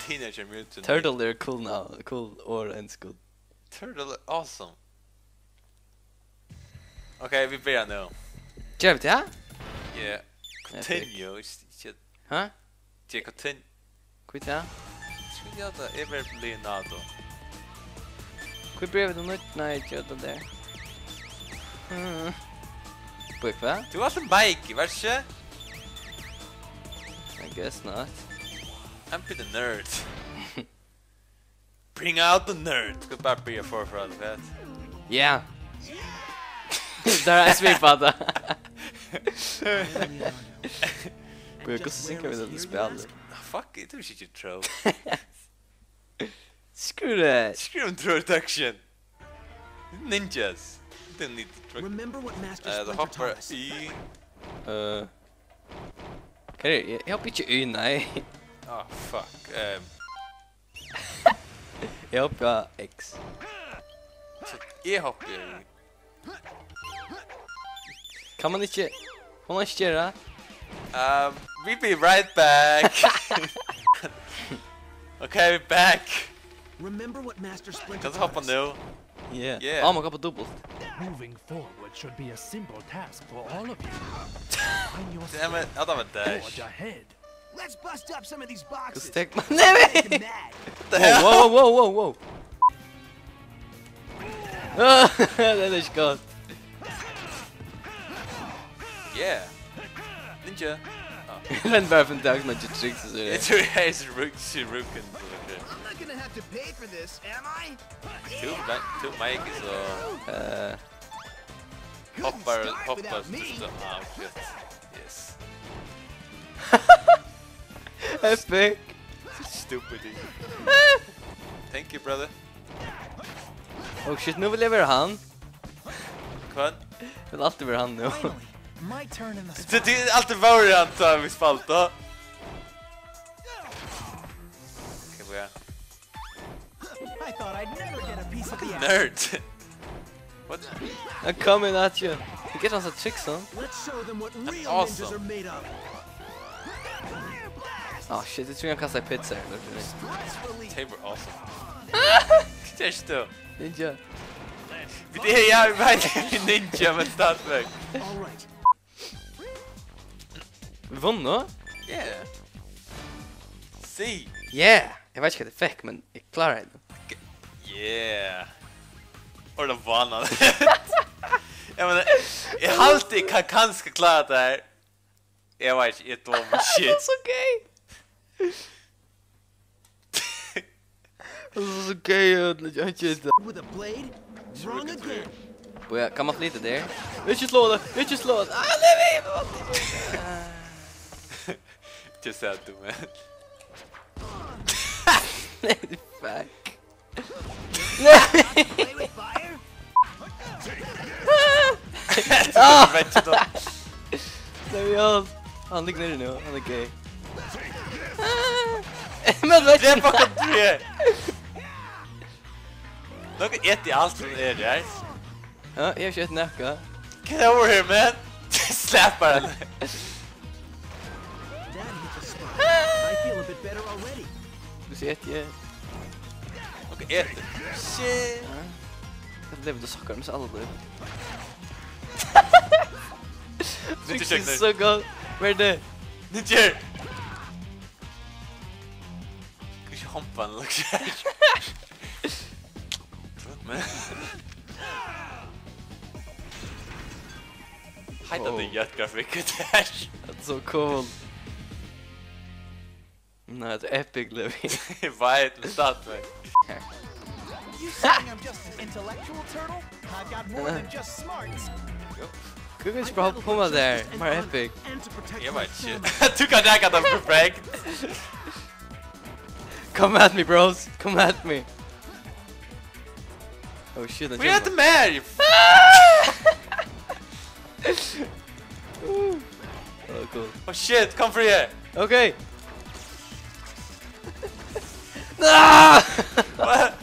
Teenager Mutant Turtle, they're cool now. Cool or ends good. Turtle, awesome. Okay, we börjar nu. Gör vi det? Yeah. Continue. Shit. Huh? Jag continue. Quit det? Ska jag göra det? Ever Leonardo. Quit brevet och nytt? Nej, gör det där. Quick, va? Du har en bike, varsågod. I guess not. I'm pretty nerd. Bring out the nerd. Ska bara börja för allt vet. Yeah. Där är svipad. Börja gå synka med det spelet. Fuck it, du shit you throw. Screw that. Screw and throw reduction. Ninjas. Don't need to truck. Remember what Master The Splinter hopper taught us. I. Kan jag hoppas inte y, nej. Oh fuck. Jag hoppar X. Jag hoppar I. Kan man inte... Får man inte göra? We'll be right back. Okay, we're back. Remember what Master Splinter Kan du taught hoppa us. nu? Yeah. Yeah. Oh, man kan på dubbelt. Moving forward should be a simple task for all of you. Find your Damn it, I don't dash. forge ahead. Let's bust up some of these boxes. Stek man. Nej Make 'em men! mad. Wow. Den är inte gott. Yeah. Ninja. Den bara för en dag man inte tricks så Jag det. tror jag är så ruken. I'm not gonna have to pay for this, am I? Two Mike is hoppar system. Ah shit. Yes. Epic. Stupid. Thank you brother. Oh shit, nu vill jag vara han. Kvann. Jag vill alltid vara han nu. Finally, my turn in the spot. Det är alltid variant så vi spalta. Okej, börja. I thought I'd never get a piece of the action. Nerd. What? I'm coming at you. You get on some tricks on. Let's show them what real awesome. ninjas are made of. Oh shit, jag tror jag kastar pizza. They were awesome. Just då. Ninja. Det är jag verkligen ninja med stadsväg. All right. Vi vann då? Yeah. See. Yeah! Jag vet inte vad det fick, men jag klarar det. Yeah. Och de vann. Jag menar, jag alltid kan kanske klara det här. Jag vet inte, ett dom shit. Det är så gay! Det är så gay, jag har inte det. With a blade, wrong again. Boja, kan man flytta där? Inte slå det! Ah, nej! Just så du med. Nej, fuck. Nej! Play with fire? Seriöst! Han ligger ner nu, han är gay. Men vad Det är bara tre! Något ett I allt från er där. Ja, jag har kört näcka. Get over here man! Släpar den! That hit the spot. I feel a bit better already. Du ser ett, ja. Okej, ett. Shit! Jag levde sockar med alla där. Det Det är så gott. Vad är det? Ninja! Kanske hompa en luxar. Men... Hejta the yacht graphic dash. That's so cool. No, it's epic, Livy. Right, start man. You saying I'm just an intellectual turtle? I've got more than just smarts. Good guys, bro. Puma there. More epic. And to protect Yeah, my man, shit. family. Took a jack out of perfect. Come at me, bros. Come at me. Oh shit, We had the man, you Oh, cool. Oh shit, come for you. Okay. Ah! What?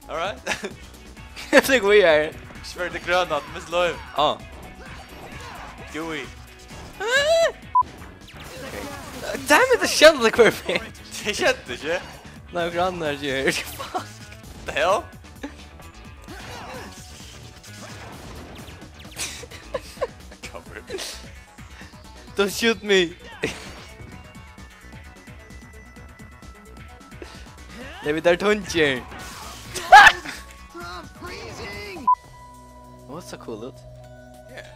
Alright. I think we are. Swear the granat, miss Loy. Oh. Gooey. Damn it, the shell like we're playing. Det kände inte. No, grannar gör. The hell? Cover. Don't shoot me. Maybe they're touching. What's so cool, loot? Yeah.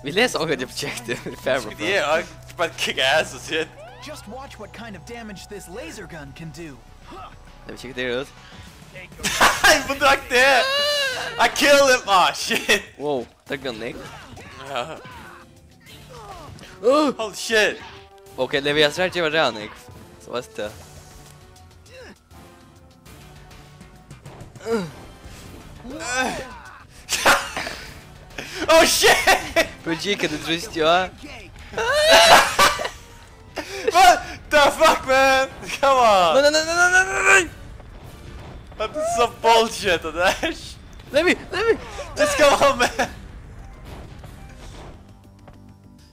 Vi läser också objective. Favorite. Yeah, I but kick ass and shit. Just watch what kind of damage this laser gun can do. Let me check it out. I'm like that. I killed him. Oh shit. Whoa, they're gonna Nick. Holy shit. Okay, Levi, jag svär att jag var redan Nick. Så vad är det? Oh shit. Projika, du trist jag. What the fuck, man? Come on. No. That's some bullshit, Dash. Levi. Just come on, man.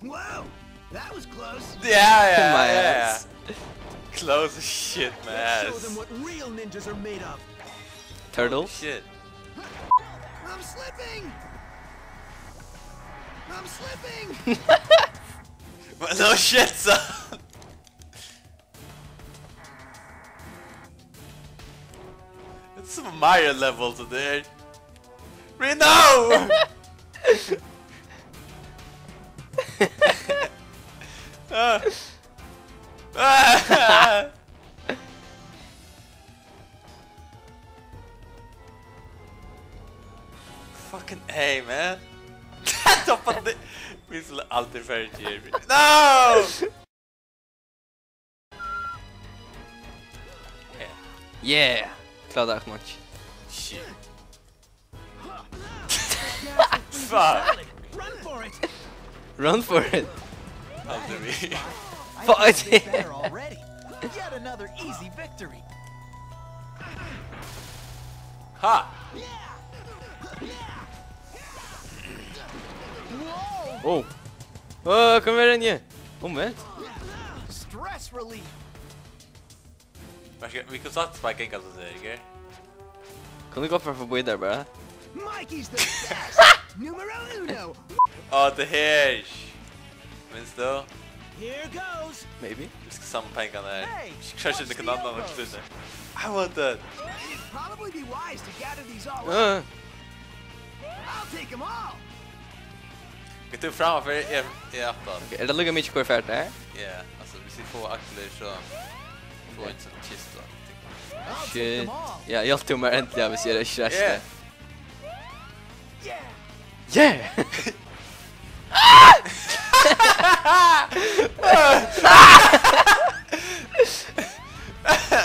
Whoa, that was close. Yeah. My ass. Close as shit, my Show them ass. what real ninjas are made of. Turtle. Shit. I'm slipping. I'm slipping. But no shit, son. It's some Mario level today. No! Fucking A, man. Top of the... Vi skulle alltid färre Jerry. No! Yeah. Klar tak much. Shit. Fuck. Run for it. Run for it. Alltid vi. I think it's better already. Yet another easy victory. Ha! Oh. Oh, kom weer in je. Moment. Stress relief. Vi kan satt spike en kast och säga, okej? Kan du gå för förbi där bara? Mikey's the best. Numero uno. The hedge. Minns du? Here goes. Maybe. Vi ska samma pengar där. Hey, Kanske inte kan använda något slutet. I want that. It'd probably be wise to gather these all up. Uh. I'll take them all. Vi tog framför er attan. Okay, är det lugga mycket kvar färdigt där? Ja, alltså vi ser två akler så... Får inte sån kista. I'll take Shit. them all. Ja, jag tog mig äntligen vi ser det Yeah! kärste. Yeah. Yeah!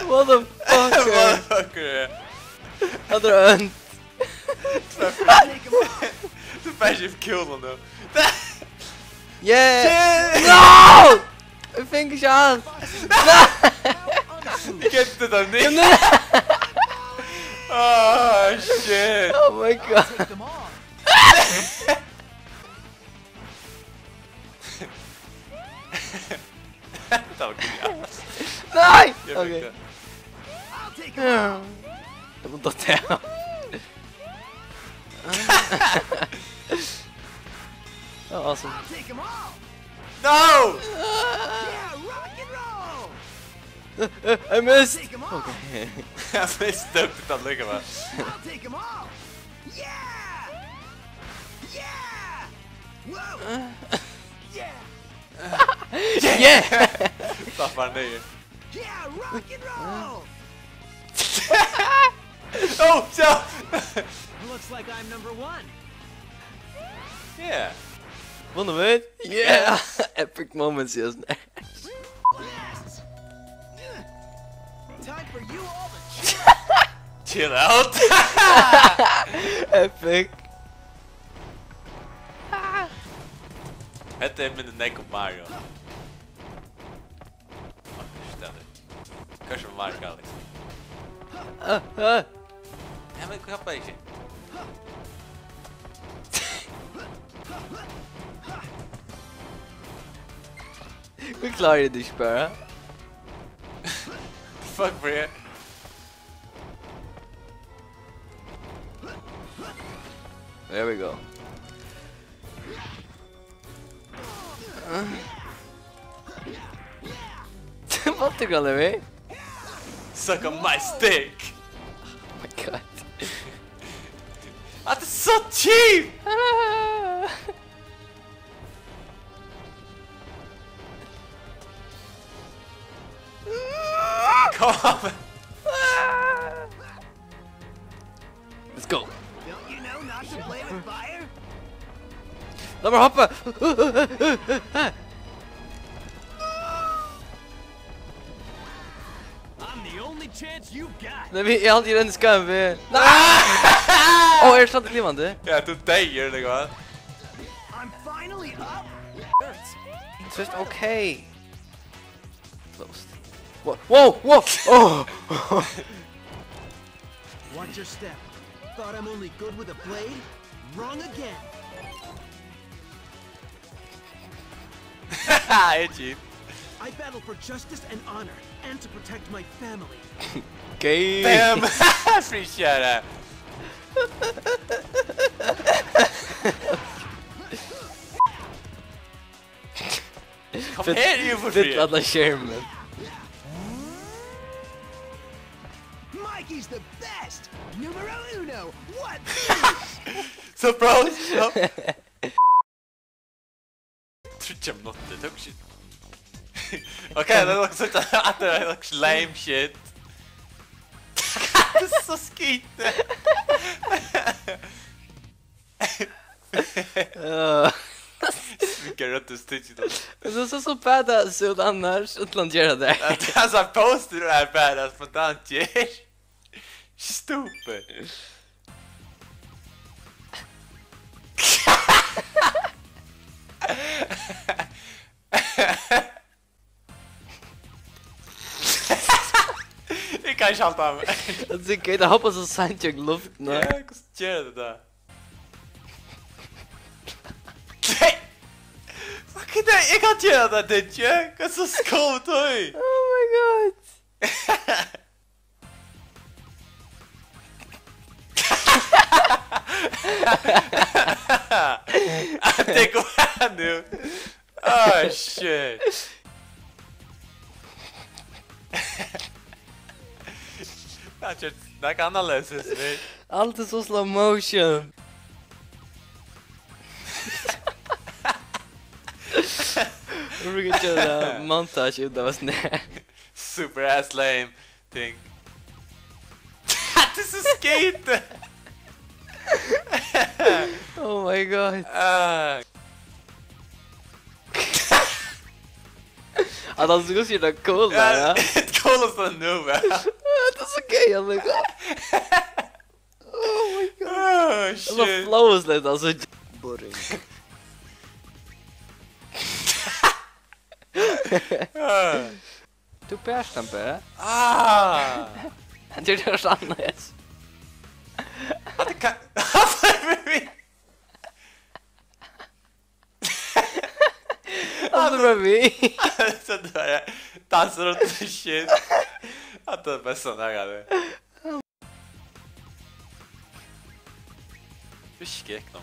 What the fuck? Motherfucker! Jag drar önt. I'll take them all. The fashion killed him though. Yeah! Shit! No! Jag fick en chans! You can't do that, Nick! Kom nu! Oh shit! Oh my god! Take them all. Det var kul. Nej! Jag Okej. fick det. I'll take them all. Jag får ta det. Oh, awesome. I'll take them all. No! Yeah, rock and roll. I missed! Take them all. Okay. Jag blir stött utan lycka va. I'll take them all. Yeah. Whoa! Yeah! Yeah! Tappar ner. Yeah, rock and roll! Oh, so! Looks like I'm number one. Yeah. Won de it? Yeah! Epic moments, yes. Yes! Time for you all to Chill out. Epic. Hette är min neck of Mario. Kanske Mario Galaxy. Ja, men hoppa inte. Vi klarar det inte bara. Fuck for you. There we go. What the hell are we? Suck on my stick. Oh my god. That is so cheap. Come on. Let's go. Don't you know not to play with fire? Låt mig hoppa! I'm the only chance you got. Nej, vi är alltid den skam vi... Åh, är det sant livande? Ja, du dör det går. I'm finally up. It's just okay. Closed. Whoa, whoa, whoa! Oh! Watch your step. Thought I'm only good with a blade? Wrong again. It's cheap. I battle for justice and honor, and to protect my family. Okay. Damn. Appreciate that. Kom här ju för Fitt fri. alla skärmen. Mikey's the best! Numero uno! What? Så bra. Tror jag något det också. Okej, det är också att det är också lame shit. Det är så skit. Vilka rötter stitch då. Det ser så badass ut annars. Utland göra det. Alltså poster är badass på danser. Stupid. Jag kan inte halta av mig. Jag tycker inte hoppas att sant jag luft nu. Ja, jag kan göra det där. Fuck it, jag kan inte göra det där, Jack. Jag är så skåt, oj. Oh my god. Det går här nu. Oh shit. Det kan analysis, vet. Allt är så slow motion. Vi brukar köra montage utan att snä. Super ass lame thing. Det är så skate. Oh my god. Att han skulle se det cool där, ja. Ett coolast än nu, va? Det är så gay, oh my god. Oh my god. Oh Alltså shit. flows lite, alltså. Boring. Du perstampe. Han gör det annars. Att det kan... Alltså med vi. Så där dansar runt och shit. Att det är bästa där det. Hur skrek de?